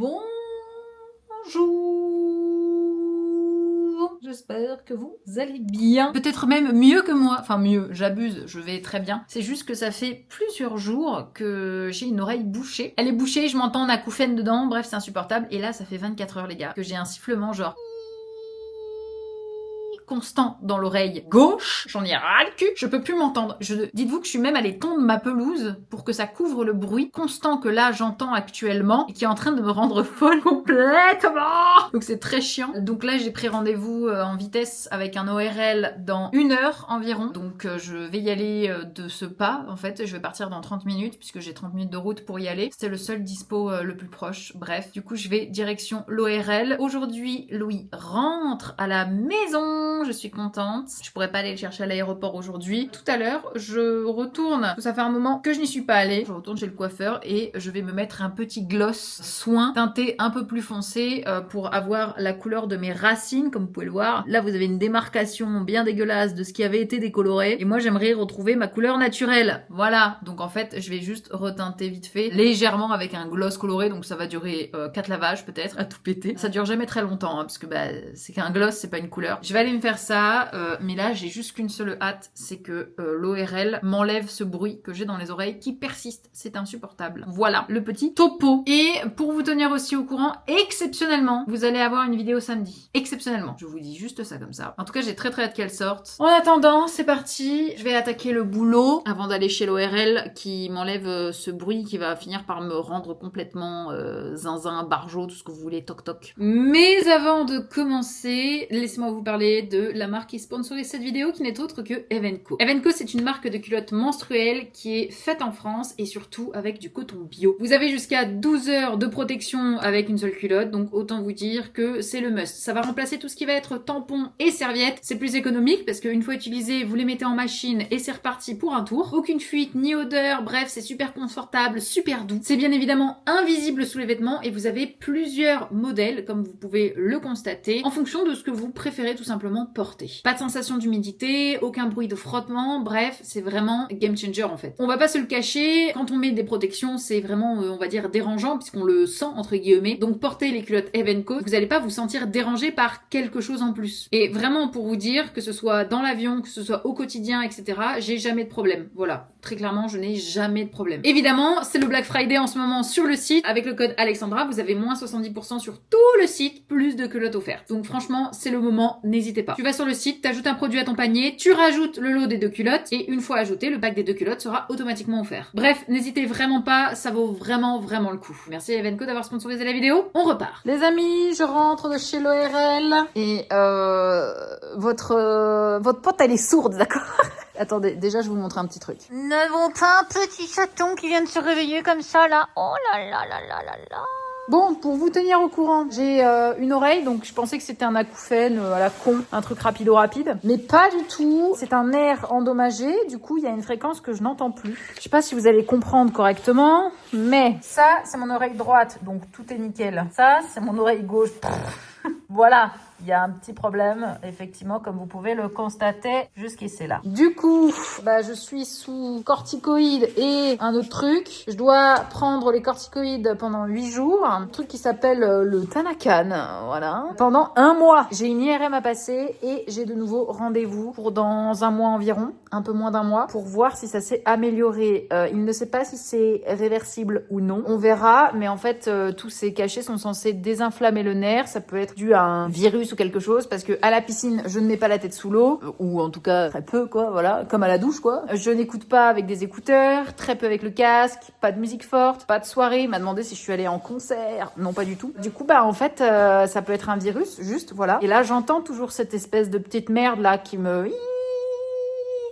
Bonjour, j'espère que vous allez bien. Peut-être même mieux que moi. Enfin mieux, j'abuse, je vais très bien. C'est juste que ça fait plusieurs jours que j'ai une oreille bouchée. Elle est bouchée, je m'entends un acouphène dedans, bref c'est insupportable. Et là ça fait 24 heures les gars, que j'ai un sifflement genre constant dans l'oreille gauche, j'en ai ras le cul, je peux plus m'entendre. Dites-vous que je suis même allée tondre ma pelouse pour que ça couvre le bruit constant que là j'entends actuellement et qui est en train de me rendre folle complètement. Donc c'est très chiant. Donc là j'ai pris rendez-vous en vitesse avec un ORL dans 1 heure environ. Donc je vais y aller de ce pas. En fait je vais partir dans 30 minutes puisque j'ai 30 minutes de route pour y aller. C'était le seul dispo le plus proche. Bref, du coup je vais direction l'ORL. Aujourd'hui Louis rentre à la maison. Je suis contente. Je pourrais pas aller le chercher à l'aéroport aujourd'hui. Tout à l'heure, je retourne. Ça fait un moment que je n'y suis pas allée. Je retourne chez le coiffeur et je vais me mettre un petit gloss soin teinté un peu plus foncé pour avoir la couleur de mes racines, comme vous pouvez le voir. Là, vous avez une démarcation bien dégueulasse de ce qui avait été décoloré. Et moi, j'aimerais retrouver ma couleur naturelle. Voilà. Donc en fait, je vais juste reteinter vite fait, légèrement avec un gloss coloré. Donc ça va durer 4 lavages peut-être, à tout péter. Ça dure jamais très longtemps, hein, parce que c'est qu'un gloss, c'est pas une couleur. Je vais aller me faire ça, mais là j'ai juste qu'une seule hâte, c'est que l'ORL m'enlève ce bruit que j'ai dans les oreilles qui persiste, c'est insupportable. Voilà le petit topo. Et pour vous tenir aussi au courant, exceptionnellement, vous allez avoir une vidéo samedi. Exceptionnellement, je vous dis juste ça comme ça. En tout cas j'ai très hâte qu'elle sorte. En attendant, c'est parti, je vais attaquer le boulot avant d'aller chez l'ORL qui m'enlève ce bruit qui va finir par me rendre complètement zinzin, barjot, tout ce que vous voulez, toc toc. Mais avant de commencer, laissez-moi vous parler de la marque qui sponsorise cette vidéo qui n'est autre que Evenco. Evenco, c'est une marque de culottes menstruelles qui est faite en France et surtout avec du coton bio. Vous avez jusqu'à 12 heures de protection avec une seule culotte, donc autant vous dire que c'est le must. Ça va remplacer tout ce qui va être tampon et serviette. C'est plus économique parce qu'une fois utilisé, vous les mettez en machine et c'est reparti pour un tour. Aucune fuite ni odeur, bref, c'est super confortable, super doux. C'est bien évidemment invisible sous les vêtements et vous avez plusieurs modèles, comme vous pouvez le constater, en fonction de ce que vous préférez tout simplement porter. Pas de sensation d'humidité, aucun bruit de frottement, bref, c'est vraiment game changer en fait. On va pas se le cacher, quand on met des protections, c'est vraiment, on va dire, dérangeant puisqu'on le sent entre guillemets. Donc portez les culottes Evenco, vous allez pas vous sentir dérangé par quelque chose en plus. Et vraiment pour vous dire, que ce soit dans l'avion, que ce soit au quotidien, etc., j'ai jamais de problème. Voilà, très clairement, je n'ai jamais de problème. Évidemment, c'est le Black Friday en ce moment sur le site. Avec le code Alexandra, vous avez moins 70% sur tout le site, plus de culottes offertes. Donc franchement, c'est le moment, n'hésitez pas. Tu vas sur le site, t'ajoutes un produit à ton panier, tu rajoutes le lot des 2 culottes et une fois ajouté, le pack des 2 culottes sera automatiquement offert. Bref, n'hésitez vraiment pas, ça vaut vraiment le coup. Merci à Evenco d'avoir sponsorisé la vidéo, on repart. Les amis, je rentre de chez l'ORL et votre pote elle est sourde, d'accord? Attendez, déjà je vous montre un petit truc. N'avons pas un petit chaton qui vient de se réveiller comme ça là? Oh là là là là là là. Bon, pour vous tenir au courant, j'ai une oreille, donc je pensais que c'était un acouphène à la con, un truc rapide, mais pas du tout. C'est un nerf endommagé, du coup il y a une fréquence que je n'entends plus. Je sais pas si vous allez comprendre correctement, mais ça c'est mon oreille droite, donc tout est nickel. Ça c'est mon oreille gauche. Voilà, il y a un petit problème, effectivement, comme vous pouvez le constater jusqu'ici là. Du coup, je suis sous corticoïdes et un autre truc. Je dois prendre les corticoïdes pendant 8 jours. Un truc qui s'appelle le Tanacan, voilà. Pendant 1 mois. J'ai une IRM à passer et j'ai de nouveau rendez-vous pour dans 1 mois environ, un peu moins d'1 mois, pour voir si ça s'est amélioré. Il ne sait pas si c'est réversible ou non. On verra, mais en fait, tous ces cachets sont censés désinflammer le nerf. Ça peut être dû à un virus ou quelque chose, parce que à la piscine, je ne mets pas la tête sous l'eau, ou en tout cas très peu, quoi, voilà, comme à la douche, quoi. Je n'écoute pas avec des écouteurs, très peu avec le casque, pas de musique forte, pas de soirée. Il m'a demandé si je suis allée en concert. Non, pas du tout. Du coup, en fait, ça peut être un virus, juste, voilà. Et là, j'entends toujours cette espèce de petite merde là qui me...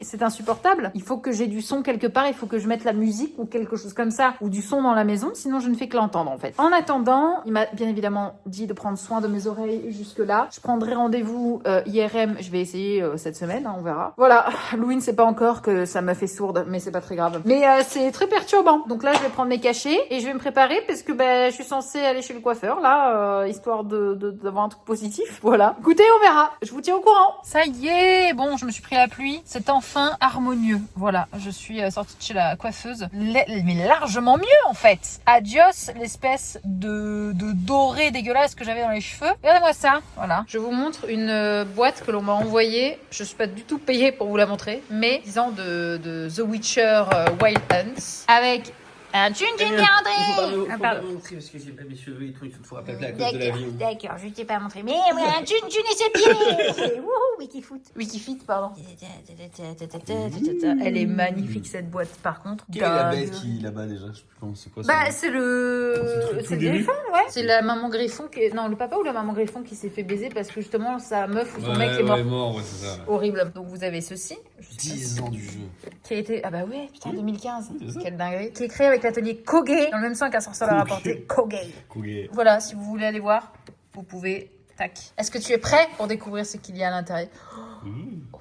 C'est insupportable. Il faut que j'ai du son quelque part, il faut que je mette la musique ou quelque chose comme ça, ou du son dans la maison, sinon je ne fais que l'entendre en fait. En attendant, il m'a bien évidemment dit de prendre soin de mes oreilles jusque là. Je prendrai rendez-vous IRM, je vais essayer cette semaine, hein, on verra. Voilà, Louis ne sait pas encore que ça m'a fait sourde, mais c'est pas très grave. Mais c'est très perturbant. Donc là, je vais prendre mes cachets et je vais me préparer parce que je suis censée aller chez le coiffeur là, histoire d'avoir un truc positif. Voilà. Écoutez, on verra. Je vous tiens au courant. Ça y est, bon, je me suis pris la pluie. C'est enfin enfin harmonieux. Voilà, je suis sortie de chez la coiffeuse, mais largement mieux en fait. Adios l'espèce de doré dégueulasse que j'avais dans les cheveux. Regardez-moi ça, voilà. Je vous montre une boîte que l'on m'a envoyée. Je suis pas du tout payée pour vous la montrer, mais disant de The Witcher Wild Hunts avec un tune Il André. faut pas me montrer parce que j'ai pas mes cheveux et tout, il faut rappeler à cause de l'avion. D'accord, je t'ai pas montré. Mais un tune et ses pieds. Wouhou, Wikifoot. Wikifit, pardon. Elle est magnifique cette boîte par contre. Quelle est la bête qui là-bas déjà? Je sais plus comment c'est quoi ça. Bah c'est le Tout début. griffon, ouais. C'est la maman griffon qui non, le papa ou la maman griffon qui s'est fait baiser parce que justement sa meuf ou son mec est mort. Ouais, c'est ça. Ouais. Horrible. Donc vous avez ceci. 10 ans du jeu. Qui a été ah bah ouais, putain 2015. C'est ça. Quelle dinguerie. Qui est créé avec l'atelier Koge dans le même sens qu'un sorcier leur a rapporté Koge. Koge. Voilà, si vous voulez aller voir, vous pouvez. Tac. Est-ce que tu es prêt pour découvrir ce qu'il y a à l'intérieur?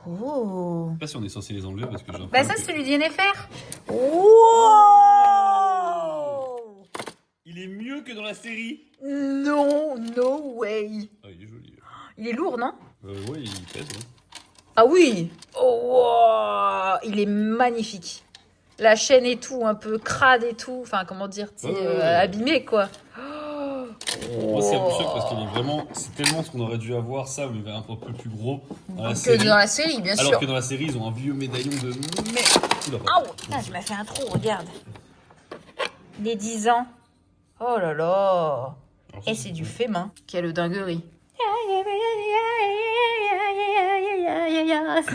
Oh. Je sais pas si on est censé les enlever parce que j'ai Bah ça c'est celui d'Yennefer. Wow. Il est mieux que dans la série. Non, no way. Ah, il est joli. Il est lourd, non? Ouais, il pèse. Ouais. Ah oui. Oh, wow. Il est magnifique. La chaîne et tout, un peu crade et tout. Enfin, comment dire, tu sais, abîmé, quoi. Moi, c'est abusé parce qu'il est vraiment. C'est tellement ce qu'on aurait dû avoir ça, mais un peu plus gros dans la Que série. dans la série, bien sûr. Alors que dans la série, ils ont un vieux médaillon de. Mais... Oula, Ah, putain, je m'as fait un trou, regarde. Les 10 ans. Oh là là. Alors, ça, Et c'est du fait main. Quelle dinguerie.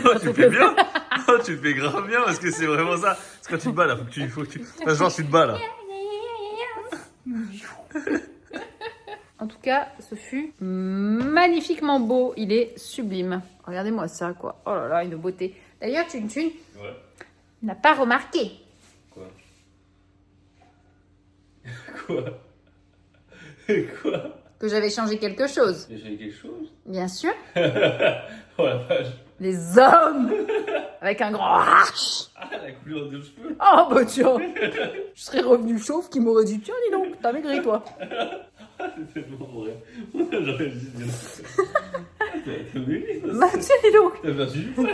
Oh, tu le fais bien. Oh, tu le fais grave bien parce que c'est vraiment ça. C'est quand tu te bats là, faut que tu. Enfin, genre, tu te bats là. En tout cas, ce fut magnifiquement beau. Il est sublime. Regardez-moi ça, quoi. Oh là là, une beauté. D'ailleurs, Tune Ouais. n'a pas remarqué Quoi? Quoi? Quoi? que j'avais changé quelque chose. J'ai quelque chose? Bien sûr. Oh la vache. Les hommes avec un grand H. Ah, la couleur de cheveux. Oh bah tiens. Je serais revenu chauve qui m'aurait dit tiens dis donc, t'as maigri toi. C'est tellement vrai. J'aurais juste dit. T'as maigri, toi. Bah tiens dis donc. T'as perdu du poids.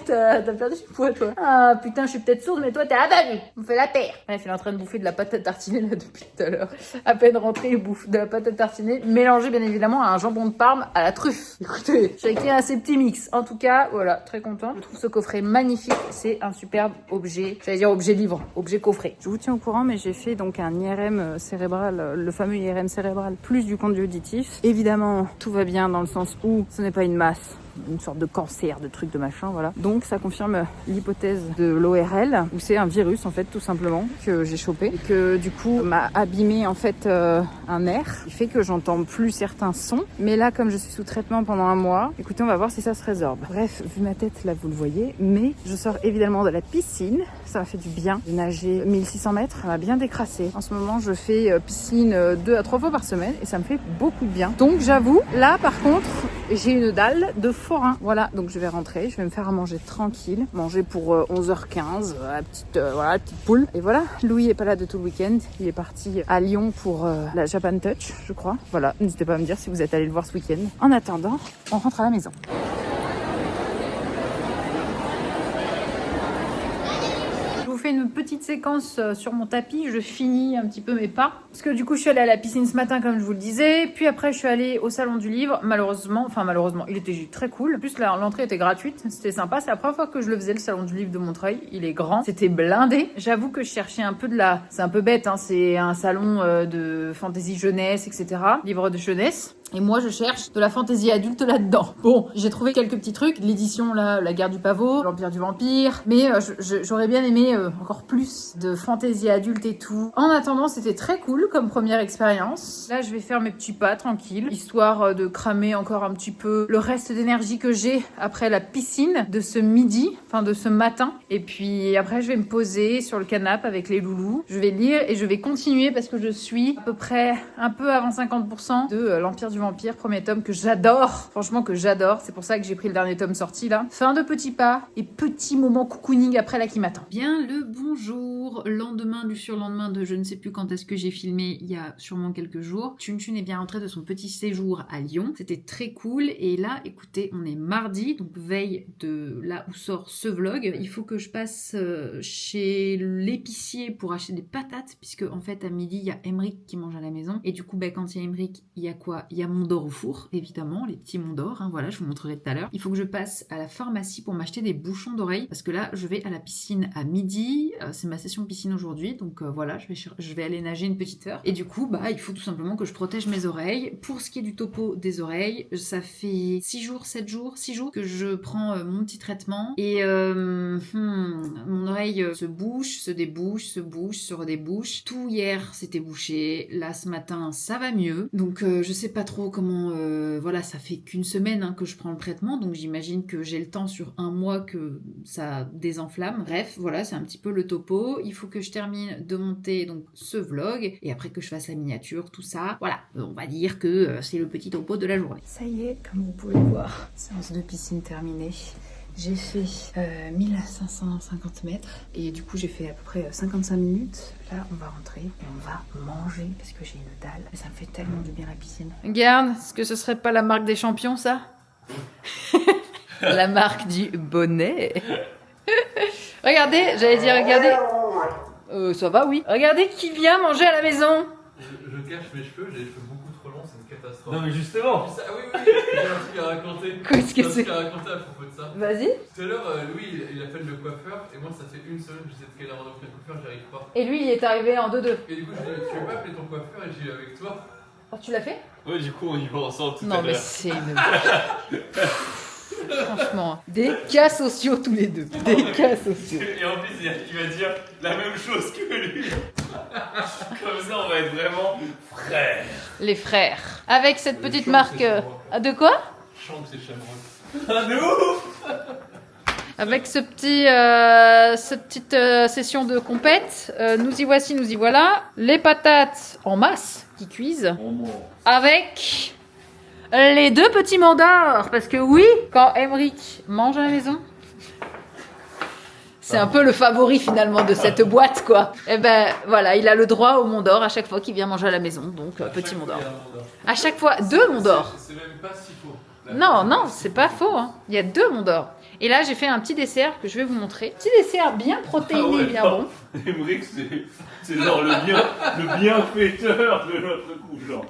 T'as perdu du poids toi. Ah putain je suis peut-être sourde mais toi t'es aveugle. On fait la paire. Bref il est en train de bouffer de la pâte à tartiner là depuis tout à l'heure. À peine rentré il bouffe de la pâte à tartiner mélangée bien évidemment à un jambon de Parme à la truffe. Écoutez, chacun a ses petits mix. En tout cas voilà très content. Je trouve ce coffret magnifique. C'est un superbe objet. J'allais dire objet livre, objet coffret. Je vous tiens au courant mais j'ai fait donc un IRM cérébral, le fameux IRM cérébral plus du conduit auditif. Évidemment tout va bien dans le sens où ce n'est pas une masse, une sorte de cancer, de truc de machin, voilà. Donc ça confirme l'hypothèse de l'ORL, où c'est un virus en fait tout simplement que j'ai chopé et que du coup m'a abîmé en fait un nerf, qui fait que j'entends plus certains sons. Mais là comme je suis sous traitement pendant un mois, écoutez on va voir si ça se résorbe. Bref, vu ma tête là vous le voyez, mais je sors évidemment de la piscine, ça m'a fait du bien. J'ai nagé 1600 mètres, ça m'a bien décrassé. En ce moment je fais piscine 2 à 3 fois par semaine et ça me fait beaucoup de bien. Donc j'avoue, là par contre j'ai une dalle de forain. Voilà, donc je vais rentrer, je vais me faire à manger tranquille, manger pour 11h15, la petite poule. Et voilà, Louis est pas là de tout le week-end, il est parti à Lyon pour la Japan Touch, je crois. Voilà, n'hésitez pas à me dire si vous êtes allé le voir ce week-end. En attendant, on rentre à la maison. Je vous fais une petite séquence sur mon tapis, je finis un petit peu mes pas. Parce que du coup je suis allée à la piscine ce matin comme je vous le disais, puis après je suis allée au salon du livre, malheureusement, il était très cool. En plus l'entrée était gratuite, c'était sympa, c'est la première fois que je le faisais le salon du livre de Montreuil, il est grand, c'était blindé. J'avoue que je cherchais un peu c'est un peu bête, hein, c'est un salon de fantasy jeunesse, etc. Livre de jeunesse. Et moi, je cherche de la fantaisie adulte là-dedans. Bon, j'ai trouvé quelques petits trucs. L'édition, là, La Guerre du Pavot, L'Empire du Vampire. Mais j'aurais bien aimé encore plus de fantaisie adulte et tout. En attendant, c'était très cool comme première expérience. Là, je vais faire mes petits pas tranquille, histoire de cramer encore un petit peu le reste d'énergie que j'ai après la piscine de ce midi, enfin de ce matin. Et puis après, je vais me poser sur le canapé avec les loulous. Je vais lire et je vais continuer parce que je suis à peu près un peu avant 50% de L'Empire du Vampire, premier tome que j'adore. Franchement que j'adore. C'est pour ça que j'ai pris le dernier tome sorti là. Fin de petits pas et petit moment cocooning après là qui m'attend. Bien le bonjour. Bonjour, lendemain du surlendemain de je ne sais plus quand est-ce que j'ai filmé, il y a sûrement quelques jours. Chun Chun est bien rentrée de son petit séjour à Lyon, c'était très cool et là écoutez on est mardi, donc veille de là où sort ce vlog. Il faut que je passe chez l'épicier pour acheter des patates puisque en fait à midi il y a Emric qui mange à la maison et du coup quand il y a Emric il y a quoi? Il y a Mont d'Or au four, évidemment, les petits Monts d'Or, hein, voilà je vous montrerai tout à l'heure. Il faut que je passe à la pharmacie pour m'acheter des bouchons d'oreilles parce que là je vais à la piscine à midi, c'est ma session piscine aujourd'hui donc voilà je vais aller nager une petite heure et du coup il faut tout simplement que je protège mes oreilles. Pour ce qui est du topo des oreilles, ça fait 6 jours que je prends mon petit traitement et mon oreille se bouche, se débouche, se bouche, se redébouche. Tout hier c'était bouché, là ce matin ça va mieux donc je sais pas trop comment voilà ça fait qu'une semaine que je prends le traitement donc j'imagine que j'ai le temps sur un mois que ça désenflamme. Bref voilà c'est un petit peu le topo. Il faut que je termine de monter donc ce vlog et après que je fasse la miniature, tout ça. Voilà, on va dire que c'est le petit topo de la journée. Ça y est, comme vous pouvez le voir, séance de piscine terminée. J'ai fait 1550 mètres et du coup j'ai fait à peu près 55 minutes. Là on va rentrer et on va manger parce que j'ai une dalle. Mais ça me fait tellement du bien la piscine. Regarde, est-ce que ce serait pas la marque des champions ça? La marque du bonnet. Regardez, j'allais dire regardez. Ça va oui. Regardez qui vient manger à la maison. Je cache mes cheveux, j'ai les cheveux beaucoup trop longs, c'est une catastrophe. Non mais justement. Ah oui, j'ai un truc à raconter. Qu'est-ce que c'est? J'ai un truc à raconter à propos de ça. Vas-y. Tout à l'heure, Louis, il appelle le coiffeur, et moi ça fait une semaine que j'essaie de caler un rendez-vous avec le coiffeur, j'y arrive pas. Et lui il est arrivé en 2-2. Et du coup, je lui ai dit, tu veux pas appeler ton coiffeur et j'y vais avec toi? Oh, tu l'as fait? Ouais du coup on y va ensemble tout à Non mais l'heure. c'est une... Franchement, des cas sociaux tous les deux. Des cas sociaux. Et en plus il va dire la même chose que lui. Comme ça on va être vraiment frères. Les frères. Avec cette petite marque... de quoi? Je sens que c'est Shamrock. Ah de ouf. Avec ce petit, cette petite session de compète, nous y voici, nous y voilà. Les patates en masse qui cuisent. Avec les deux petits Monts d'Or. Parce que oui, quand Emric mange à la maison, c'est un peu le favori finalement de cette boîte quoi. Et ben voilà, il a le droit au Mont d'Or à chaque fois qu'il vient manger à la maison. Donc petit Mont d'Or. À chaque fois, 2 Monts d'Or. C'est même pas si faux. Non, c'est pas faux. Hein. Il y a 2 Monts d'Or. Et là, j'ai fait un petit dessert que je vais vous montrer. Petit dessert bien protéiné, bien bon. Emric c'est genre le bienfaiteur de notre coup genre.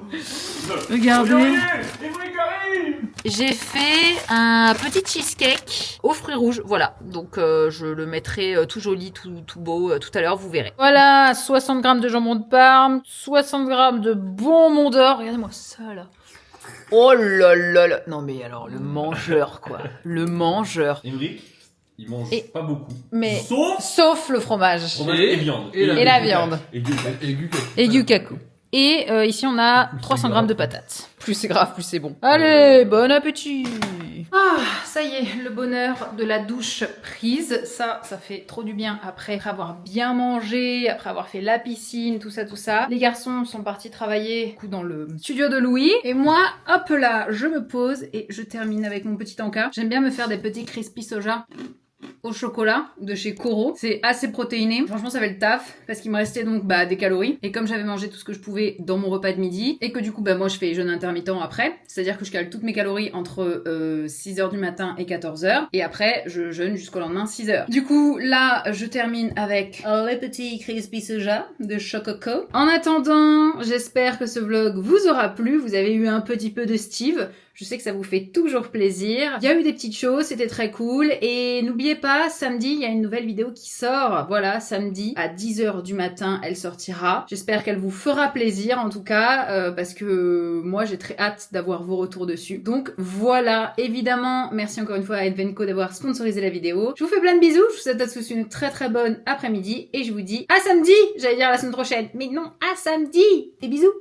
Regardez. Emric arrive. J'ai fait un petit cheesecake aux fruits rouges. Voilà, donc je le mettrai tout joli, tout beau tout à l'heure, vous verrez. Voilà, 60 grammes de jambon de Parme, 60 grammes de bon Mont d'Or. Regardez-moi ça là. Oh là là là. Non mais alors le mangeur quoi. Le mangeur. Emric, il mange pas beaucoup. Mais Sauf sauf le fromage. fromage et viande. Et la viande. Et du Et gyukaku. Et ici on a 300 grammes de patates. Plus c'est grave, plus c'est bon. Allez, bon appétit. Ah, ça y est, le bonheur de la douche prise. Ça fait trop du bien après avoir bien mangé, après avoir fait la piscine, tout ça. Les garçons sont partis travailler du coup, dans le studio de Louis. Et moi, hop là, je me pose et je termine avec mon petit encas. J'aime bien me faire des petits crispy soja au chocolat de chez Koro. C'est assez protéiné. Franchement, ça fait le taf parce qu'il me restait donc des calories. Et comme j'avais mangé tout ce que je pouvais dans mon repas de midi et que du coup, moi, je fais jeûne intermittent après. C'est-à-dire que je cale toutes mes calories entre 6h du matin et 14h. Et après, je jeûne jusqu'au lendemain 6h. Du coup, là, je termine avec les petits crispy soja de Chococo. En attendant, j'espère que ce vlog vous aura plu. Vous avez eu un petit peu de Steve. Je sais que ça vous fait toujours plaisir. Il y a eu des petites choses, c'était très cool. Et n'oubliez pas, samedi, il y a une nouvelle vidéo qui sort. Voilà, samedi, à 10h du matin, elle sortira. J'espère qu'elle vous fera plaisir, en tout cas, parce que moi, j'ai très hâte d'avoir vos retours dessus. Donc voilà, évidemment, merci encore une fois à Edvenco d'avoir sponsorisé la vidéo. Je vous fais plein de bisous, je vous souhaite à tous une très très bonne après-midi. Et je vous dis à samedi, j'allais dire la semaine prochaine. Mais non, à samedi. Des bisous.